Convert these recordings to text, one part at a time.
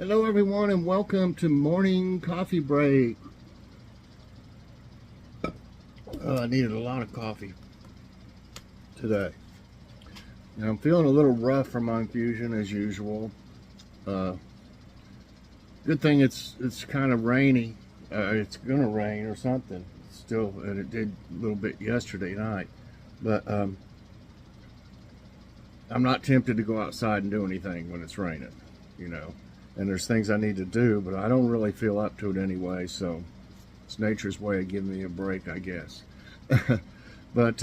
Hello everyone and welcome to Morning Coffee Break. I needed a lot of coffee today. Now, I'm feeling a little rough from my infusion as usual. Good thing it's kind of rainy. It's gonna rain or something still, and it did a little bit yesterday night. But I'm not tempted to go outside and do anything when it's raining, you know. And there's things I need to do, but I don't really feel up to it anyway, so it's nature's way of giving me a break, I guess. But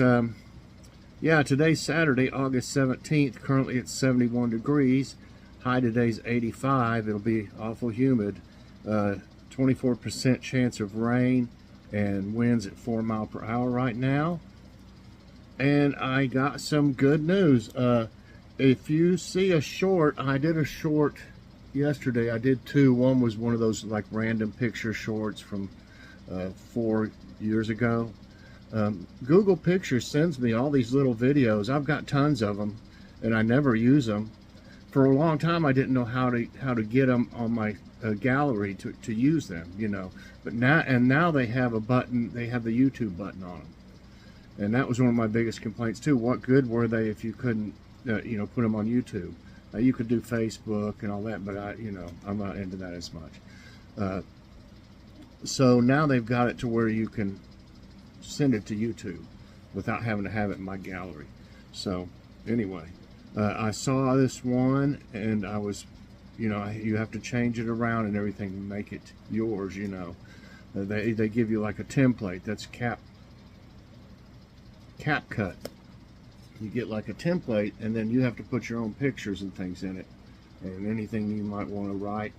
yeah, today's Saturday, August 17th. Currently it's 71 degrees. High today's 85. It'll be awful humid. 24% chance of rain and winds at 4 miles per hour right now. And I got some good news. If you see a short, I did a short yesterday. I did two. One was one of those like random picture shorts from 4 years ago. Google Pictures sends me all these little videos. I've got tons of them and I never use them. For a long time I didn't know how to get them on my gallery to use them, you know. But now they have a button. They have the YouTube button on them, and that was one of my biggest complaints too. What good were they if you couldn't you know, put them on YouTube? You could do Facebook and all that, but I'm not into that as much. So now they've got it to where you can send it to YouTube without having to have it in my gallery. So anyway, I saw this one and I was, you know, you have to change it around and everything to make it yours, you know. They give you like a template. That's CapCut. You get like a template and then you have to put your own pictures and things in it and anything you might want to write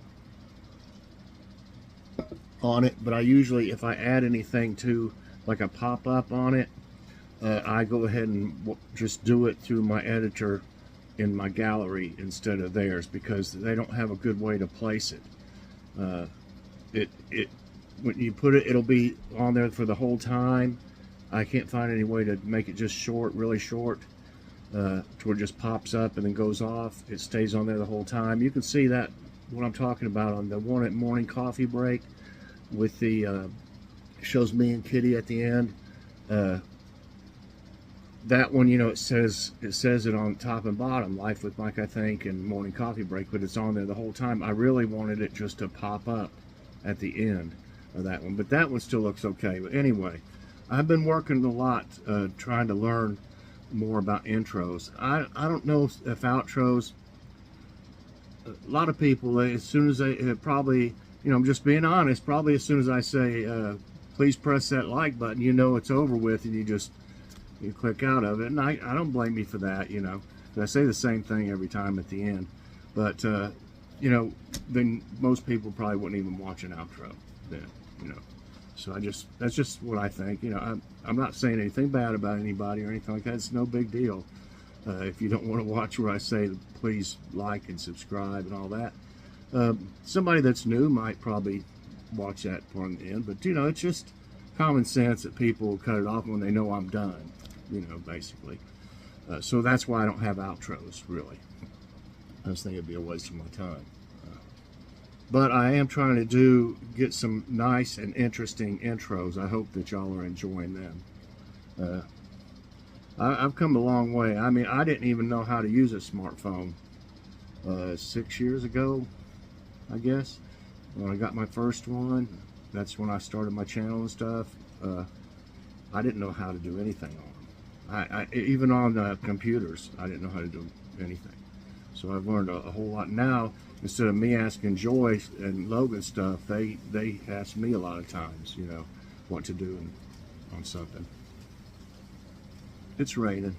on it. But I usually, if I add anything to like a pop-up on it, I go ahead and just do it through my editor in my gallery instead of theirs, because they don't have a good way to place it. When you put it, it'll be on there for the whole time. I can't find any way to make it just short, really short, to where it just pops up and then goes off. It stays on there the whole time. You can see that, what I'm talking about, on the one at Morning Coffee Break with the, shows me and Kitty at the end. That one, you know, it says it on top and bottom, Life with Mike, I think, and Morning Coffee Break, but it's on there the whole time. I really wanted it just to pop up at the end of that one, but that one still looks okay. But anyway, I've been working a lot trying to learn more about intros. I don't know if outros, a lot of people, as soon as they probably, you know, I'm just being honest, probably as soon as I say please press that like button, you know it's over with, and you click out of it. And I don't blame you for that, you know. I say the same thing every time at the end, but you know, then most people probably wouldn't even watch an outro then, you know. So that's just what I think. You know, I'm not saying anything bad about anybody or anything like that. It's no big deal. If you don't want to watch where I say please like and subscribe and all that, somebody that's new might probably watch that part in the end. But you know, it's just common sense that people will cut it off when they know I'm done. You know, basically. So that's why I don't have outros, really. I just think it'd be a waste of my time. But I am trying to get some nice and interesting intros. I hope that y'all are enjoying them. I've come a long way. I mean, I didn't even know how to use a smartphone 6 years ago, I guess. When I got my first one, that's when I started my channel and stuff. I didn't know how to do anything on them. Even on computers, I didn't know how to do anything. So I've learned a whole lot now. Instead of me asking Joy and Logan stuff, they ask me a lot of times, you know, what to do on something. It's raining.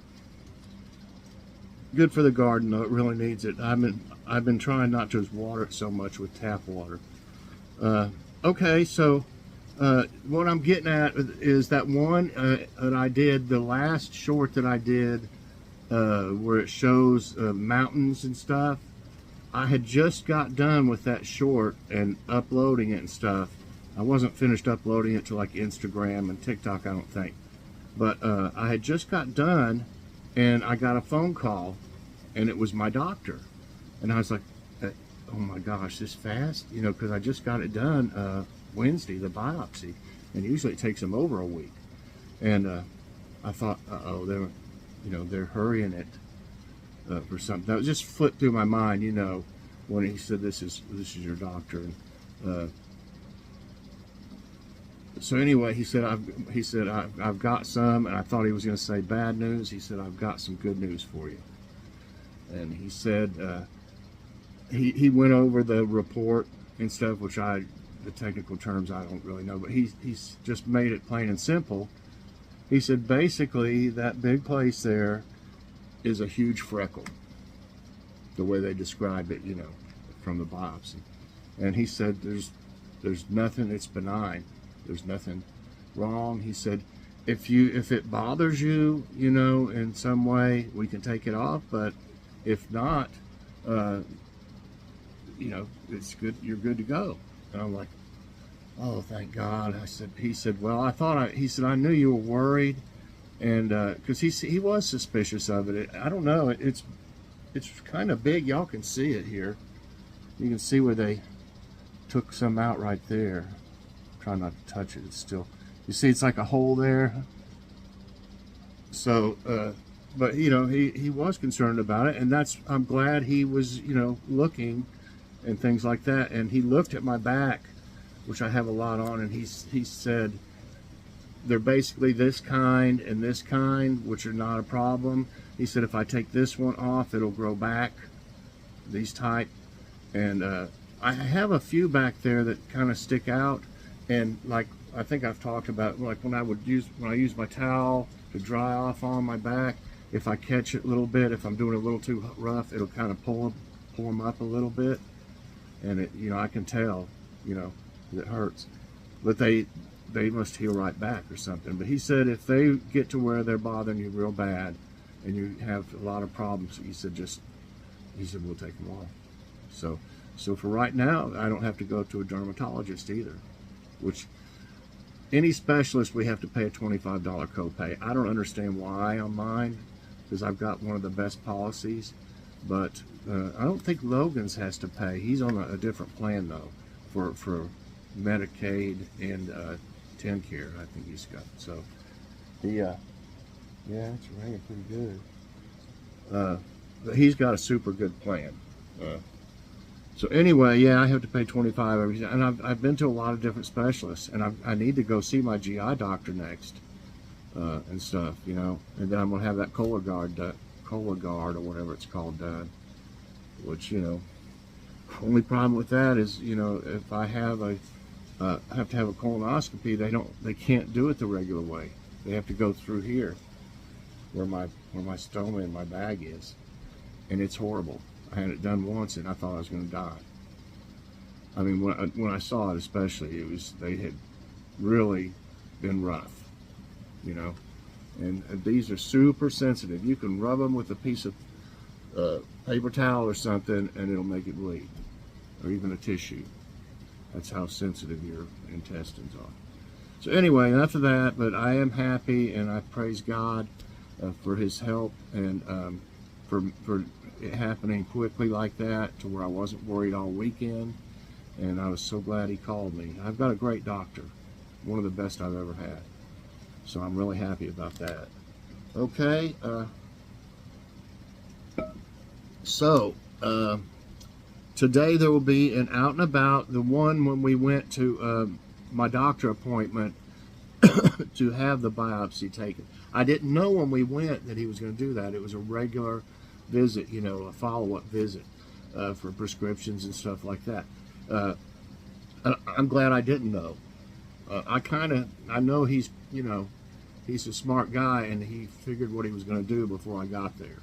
Good for the garden though. It really needs it. I've been trying not to water it so much with tap water. Okay, so what I'm getting at is that one that I did, the last short that I did, where it shows mountains and stuff. I had just got done with that short and uploading it and stuff. I wasn't finished uploading it to like Instagram and TikTok, I don't think. But I had just got done and I got a phone call and it was my doctor. And I was like, oh my gosh, this fast? You know, because I just got it done Wednesday, the biopsy, and usually it takes them over a week. And I thought, oh, they're hurrying it for something. That just flipped through my mind, you know, when he said, this is your doctor. And so anyway, he said I've got some, and I thought he was going to say bad news. He said, I've got some good news for you. And he said he went over the report and stuff, which the technical terms I don't really know, but he's just made it plain and simple. He said basically that big place there is a huge freckle, the way they describe it, you know, from the biopsy. And he said there's nothing, it's benign. There's nothing wrong. He said if it bothers you, you know, in some way, we can take it off, but if not, you know, it's good, you're good to go. And I'm like, oh, thank God. He said, well, he said, I knew you were worried, and because he was suspicious of it. I don't know, it's kind of big. Y'all can see it here. You can see where they took some out right there. Try not to touch it. It's still, you see, it's like a hole there. So, but you know, he was concerned about it, and I'm glad he was, you know, looking and things like that. And he looked at my back, which I have a lot on, and he said they're basically this kind and this kind, which are not a problem. He said if I take this one off, it'll grow back, these type. And I have a few back there that kind of stick out, and like I think I've talked about, like when I use my towel to dry off on my back, if I catch it a little bit, if I'm doing it a little too rough, it'll kind of pull them up a little bit, and it, you know, I can tell, you know, it hurts, but they must heal right back or something. But he said if they get to where they're bothering you real bad and you have a lot of problems, he said we'll take them off. So for right now, I don't have to go to a dermatologist either, which any specialist we have to pay a $25 copay. I don't understand why on mine, because I've got one of the best policies, but I don't think Logan's has to pay. He's on a different plan though, for Medicaid and TennCare, I think he's got. So yeah, it's raining pretty good. But he's got a super good plan. So anyway, yeah, I have to pay $25 every time, and I've been to a lot of different specialists, and I need to go see my GI doctor next, and stuff, you know, and then I'm gonna have that Cologuard or whatever it's called done, which, you know, only problem with that is, you know, if I have to have a colonoscopy, they can't do it the regular way. They have to go through here, where my stoma in my bag is, and it's horrible. I had it done once, and I thought I was going to die. I mean, when I saw it, especially, they had really been rough, you know. And these are super sensitive. You can rub them with a piece of paper towel or something, and it'll make it bleed, or even a tissue. That's how sensitive your intestines are. So anyway, enough of that. But I am happy, and I praise God for His help, and for it happening quickly like that, to where I wasn't worried all weekend, and I was so glad he called me. I've got a great doctor, one of the best I've ever had, so I'm really happy about that. Okay, so today there will be an out and about, the one when we went to my doctor appointment to have the biopsy taken. I didn't know when we went that he was going to do that. It was a regular visit, you know, a follow-up visit for prescriptions and stuff like that. I'm glad I didn't know. I know he's, you know, he's a smart guy, and he figured what he was going to do before I got there,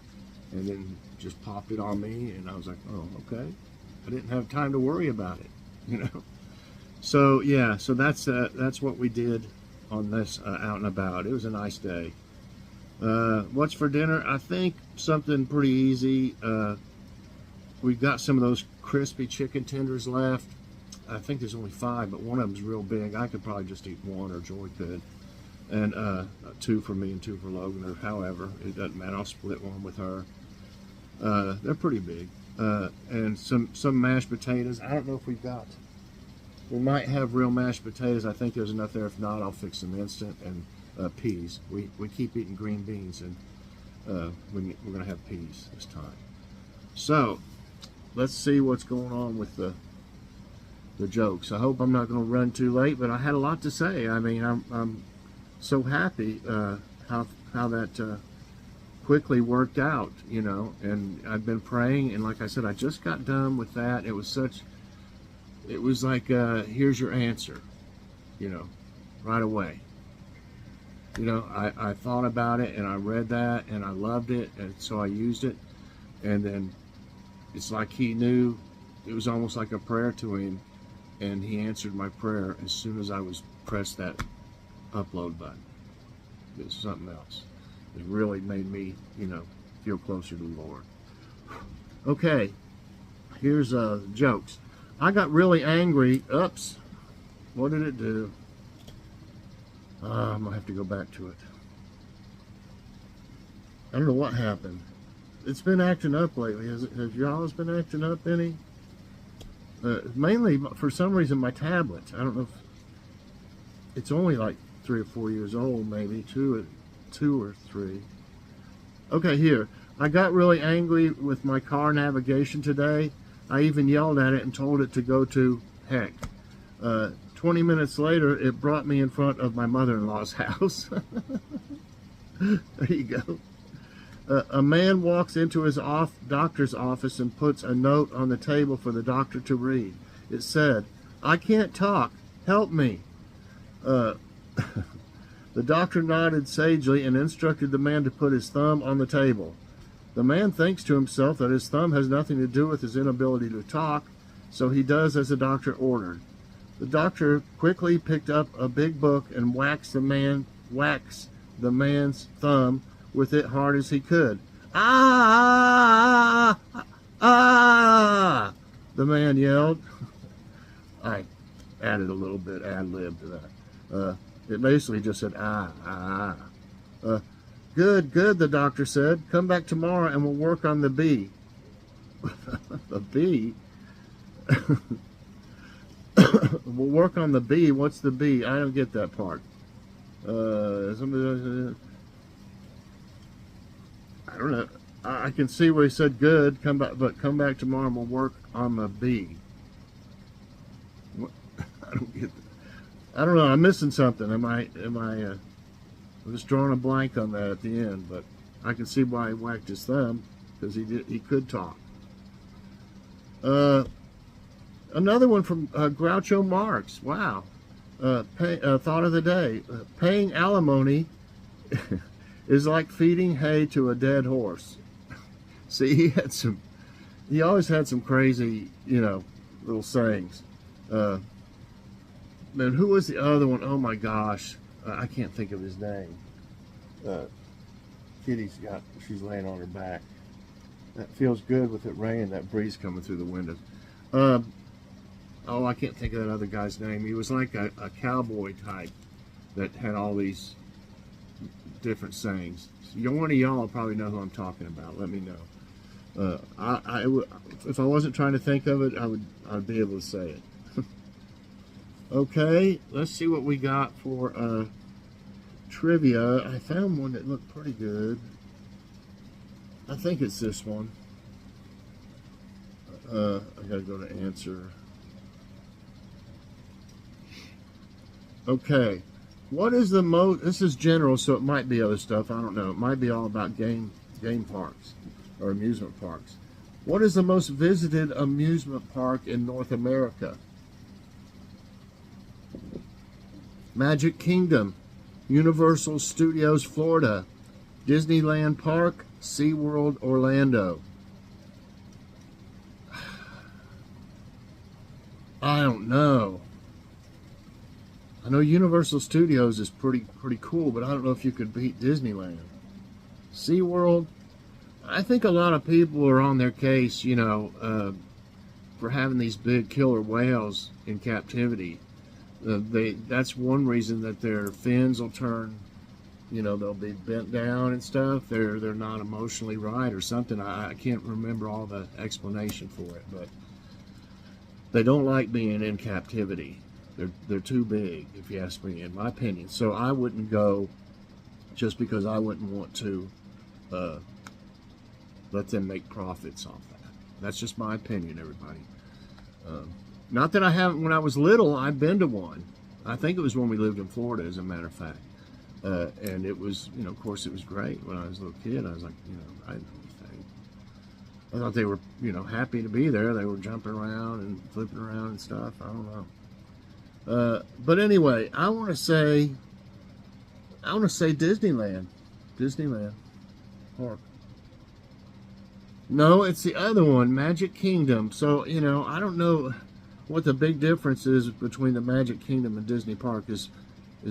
and then just popped it on me, and I was like, oh, okay. I didn't have time to worry about it, you know. So yeah, so that's what we did on this out and about. It was a nice day. What's for dinner? I think something pretty easy. We've got some of those crispy chicken tenders left. I think there's only 5, but one of them's real big. I could probably just eat one, or Joy could. And 2 for me and 2 for Logan, or however. It doesn't matter. I'll split one with her. They're pretty big. and some mashed potatoes. I don't know if we might have real mashed potatoes. I think there's enough there. If not, I'll fix some instant, and peas. We keep eating green beans, and we're going to have peas this time. So let's see what's going on with the jokes. I hope I'm not going to run too late, but I had a lot to say. I mean, I'm so happy how that quickly worked out, you know. And I've been praying, and like I said, I just got done with that. It was like here's your answer, you know, right away. You know, I thought about it, and I read that, and I loved it, and so I used it, and then it's like he knew. It was almost like a prayer to him, and he answered my prayer as soon as I was pressed that upload button. It was something else. It really made me, you know, feel closer to the Lord. Okay, here's jokes. I got really angry. Oops, what did it do? I'm gonna have to go back to it. I don't know what happened. It's been acting up lately. Has y'all's been acting up any? Mainly for some reason my tablet. I don't know if it's only like 3 or 4 years old, maybe two or three. Okay, here. I got really angry with my car navigation today. I even yelled at it and told it to go to heck. 20 minutes later, it brought me in front of my mother-in-law's house. There you go. A man walks into his doctor's office and puts a note on the table for the doctor to read. It said, "I can't talk. Help me." The doctor nodded sagely and instructed the man to put his thumb on the table. The man thinks to himself that his thumb has nothing to do with his inability to talk, so he does as the doctor ordered. The doctor quickly picked up a big book and whacks the man's thumb with it hard as he could. Ah! Ah! The man yelled. I added a little bit ad-lib to that. It basically just said, ah. Good, the doctor said. Come back tomorrow and we'll work on the bee. The bee? We'll work on the bee. What's the bee? I don't get that part. I don't know. I can see where he said good. Come back tomorrow and we'll work on the bee. What? I don't get that. I don't know. I'm missing something. Am I? I'm just drawing a blank on that at the end. But I can see why he whacked his thumb, because he could talk. Another one from Groucho Marx. Wow. Thought of the day. Paying alimony is like feeding hay to a dead horse. See, he always had some crazy, you know, little sayings. Man, who was the other one? Oh my gosh. I can't think of his name. She's laying on her back. That feels good with it raining, that breeze coming through the windows. I can't think of that other guy's name. He was like a cowboy type that had all these different sayings. One of y'all will probably know who I'm talking about. Let me know. If I wasn't trying to think of it, I'd be able to say it. Okay, let's see what we got for trivia. I found one that looked pretty good. I think it's this one. I gotta go to answer. Okay, what is the most? This is general, so it might be other stuff. I don't know. It might be all about game parks or amusement parks. What is the most visited amusement park in North America? Magic Kingdom, Universal Studios Florida, Disneyland Park, SeaWorld Orlando. I don't know. I know Universal Studios is pretty cool, but I don't know if you could beat Disneyland. SeaWorld, I think a lot of people are on their case, you know, for having these big killer whales in captivity. That's one reason that their fins will turn you know, they'll be bent down and stuff. They're not emotionally right or something. I can't remember all the explanation for it, but they don't like being in captivity. They're too big, if you ask me, in my opinion. So I wouldn't go just because I wouldn't want to let them make profits off that. That's just my opinion, everybody. Not that I haven't. When I was little, I've been to one. I think it was when we lived in Florida, as a matter of fact. And it was, you know, of course, it was great. When I was a little kid, I was like, you know, I didn't know anything. I thought they were, you know, happy to be there. They were jumping around and flipping around and stuff. I don't know. But anyway, I want to say Disneyland Park. No, it's the other one, Magic Kingdom. So, you know, I don't know what the big difference is between the Magic Kingdom and Disney Park. Is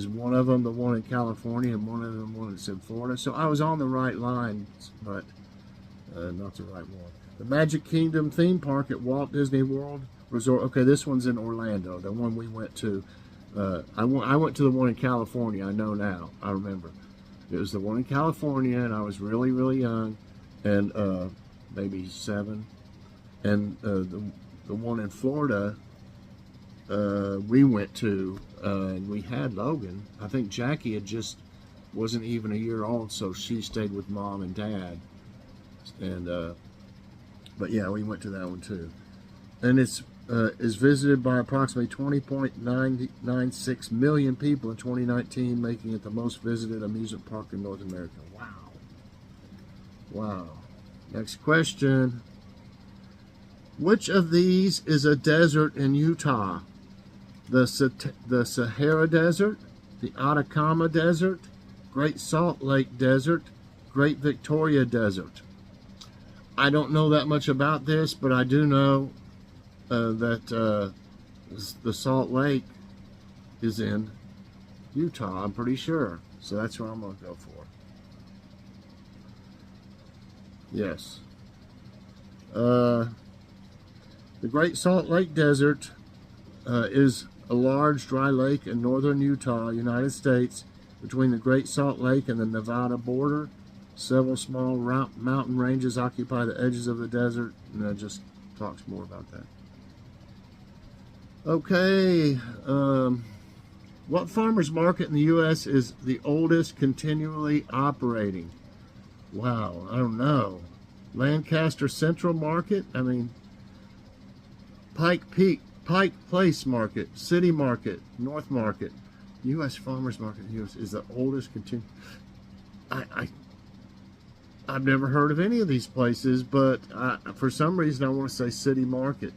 one of them the one in California and one of them one that's in Florida? So I was on the right line, but not the right one. The Magic Kingdom theme park at Walt Disney World Resort. Okay, this one's in Orlando, the one we went to. I went to the one in California. I know now. I remember. It was the one in California, and I was really, really young, and maybe 7. And the one in Florida, we went to, and we had Logan. I think Jackie wasn't even a year old, so she stayed with Mom and Dad. And but yeah, we went to that one too. And it's is visited by approximately 20.996 million people in 2019, making it the most visited amusement park in North America. Wow. Wow. Next question. Which of these is a desert in Utah? The Sahara Desert, the Atacama Desert, Great Salt Lake Desert, Great Victoria Desert. I don't know that much about this, but I do know that the Salt Lake is in Utah, I'm pretty sure. So that's what I'm going to go for. Yes. The Great Salt Lake Desert is a large dry lake in northern Utah, United States, between the Great Salt Lake and the Nevada border. Several small mountain ranges occupy the edges of the desert, and that just talks more about that. Okay, what farmers market in the U.S. is the oldest continually operating? Wow, I don't know. Lancaster Central Market? I mean, Pike Place Market, City Market, North Market. U.S. Farmers Market U.S. is the oldest I've never heard of any of these places, but for some reason I want to say City Market.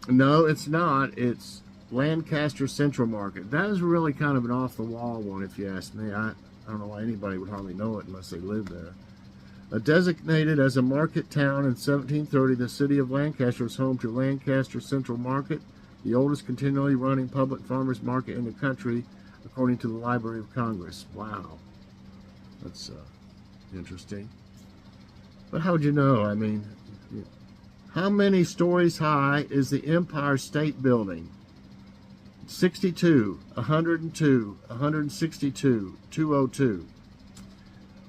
No, it's not. It's Lancaster Central Market. That is really kind of an off-the-wall one, if you ask me. I don't know why anybody would hardly know it unless they live there. Designated as a market town in 1730, the city of Lancaster is home to Lancaster Central Market, the oldest continually running public farmers market in the country, according to the Library of Congress. Wow. That's interesting. But how would you know? I mean, how many stories high is the Empire State Building? 62, 102, 162, 202.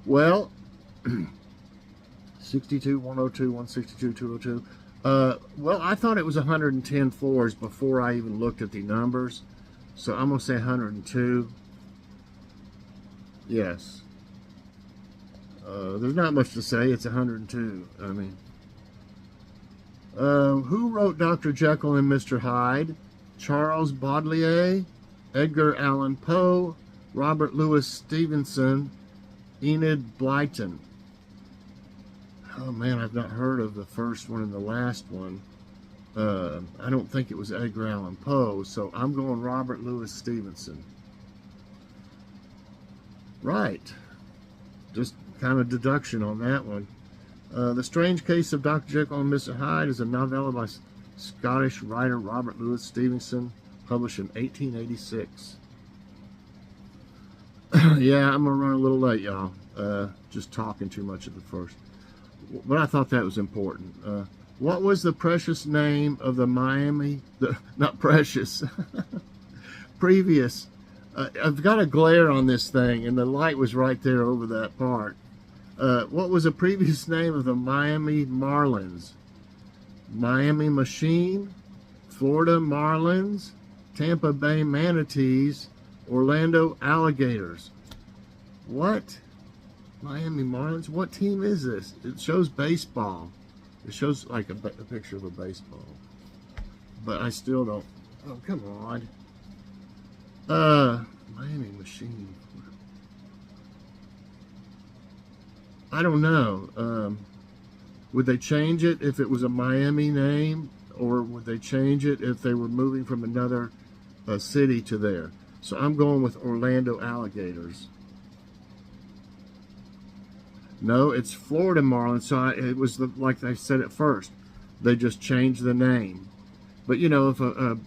Well, 62, 102, 162, 202. Well, I thought it was 110 floors before I even looked at the numbers. So I'm going to say 102. Yes. There's not much to say. It's 102. I mean, who wrote Dr. Jekyll and Mr. Hyde? Charles Baudelaire, Edgar Allan Poe, Robert Louis Stevenson, Enid Blyton. Oh man, I've not heard of the first one and the last one. I don't think it was Edgar Allan Poe, so I'm going Robert Louis Stevenson. Right. Just kind of deduction on that one. The Strange Case of Dr. Jekyll and Mr. Hyde is a novella by Scottish writer Robert Louis Stevenson, published in 1886. Yeah, I'm going to run a little late, y'all. Just talking too much at the first. But I thought that was important. What was the precious name of the Miami, not precious, previous I've got a glare on this thing, and the light was right there over that part. What was the previous name of the Miami Marlins? Miami Machine, Florida Marlins, Tampa Bay Manatees, Orlando Alligators. What? Miami Marlins? What team is this? It shows baseball. It shows like a picture of a baseball. But I still don't. Oh, come on. Miami Machine. I don't know. Would they change it if it was a Miami name, or would they change it if they were moving from another city to there? So I'm going with Orlando Alligators. No, it's Florida Marlins. So it was like I said at first. They just changed the name. But you know, if a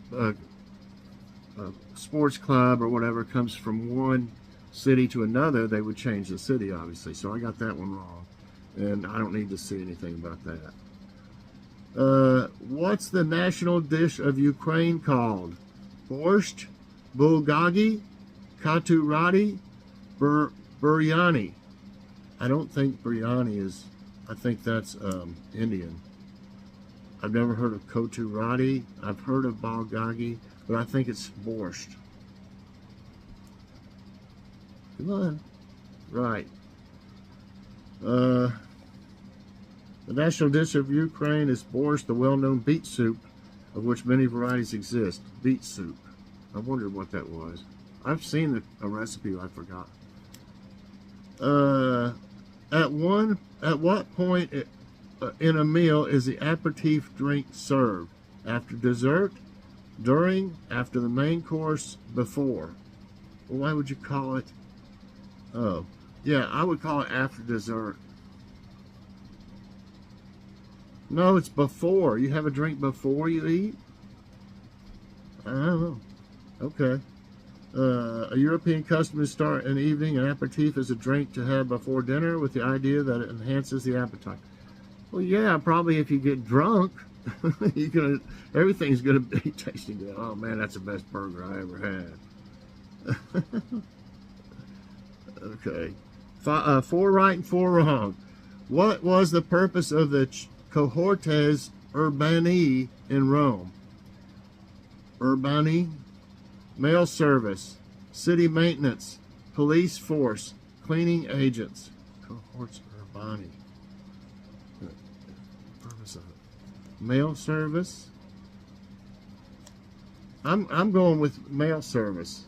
sports club or whatever comes from one city to another, they would change the city, obviously. So I got that one wrong, and I don't need to see anything about that. What's the national dish of Ukraine called? Borscht, bulgogi, katurati, biryani. I don't think biryani is, I think that's Indian. I've never heard of katurati. I've heard of bulgogi, but I think it's borscht. Come on. Right. The national dish of Ukraine is borscht, the well-known beet soup, of which many varieties exist. Beet soup. I wondered what that was. I've seen a recipe I forgot. At what point in a meal is the aperitif drink served? After dessert, during, after the main course, before? Well, why would you call it? Oh, yeah, I would call it after dessert. No, it's before. You have a drink before you eat? I don't know. Okay. A European custom is to start an evening, an aperitif is a drink to have before dinner with the idea that it enhances the appetite. Well, yeah, probably if you get drunk, everything's gonna be tasting good. Oh man, that's the best burger I ever had. Okay. 4 right and 4 wrong. What was the purpose of the cohortes urbani in Rome? Urbani, mail service, city maintenance, police force, cleaning agents. Cohortes urbani. Purpose of it. Mail service. I'm going with mail service.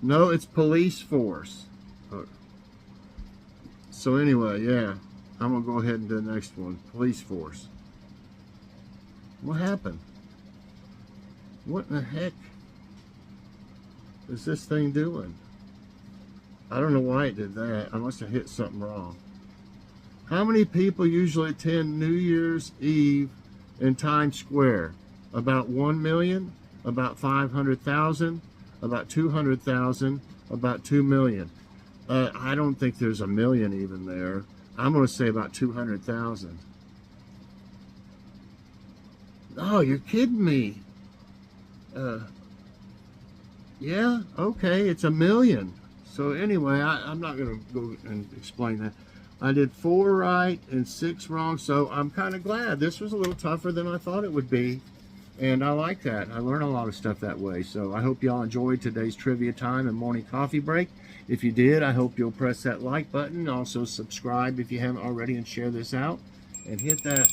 No, it's police force. So anyway, yeah, I'm gonna go ahead and do the next one. Police force. What happened? What in the heck is this thing doing? I don't know why it did that. I must have hit something wrong. How many people usually attend New Year's Eve in Times Square? About 1 million? About 500,000? About 200,000? About 2 million? I don't think there's a million even there. I'm going to say about 200,000. Oh, you're kidding me. Yeah, okay, it's 1 million. So anyway, I'm not going to go and explain that. I did 4 right and 6 wrong, so I'm kind of glad. This was a little tougher than I thought it would be, and I like that. I learn a lot of stuff that way. So I hope y'all enjoyed today's trivia time and morning coffee break. If you did, I hope you'll press that like button. Also subscribe if you haven't already, and share this out, and hit that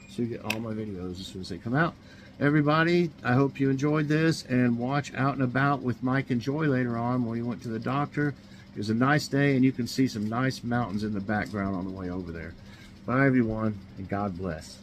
so you get all my videos as soon as they come out. Everybody, I hope you enjoyed this, and watch Out and About with Mike and Joy later on when he went to the doctor. It was a nice day, and you can see some nice mountains in the background on the way over there. Bye, everyone, and God bless.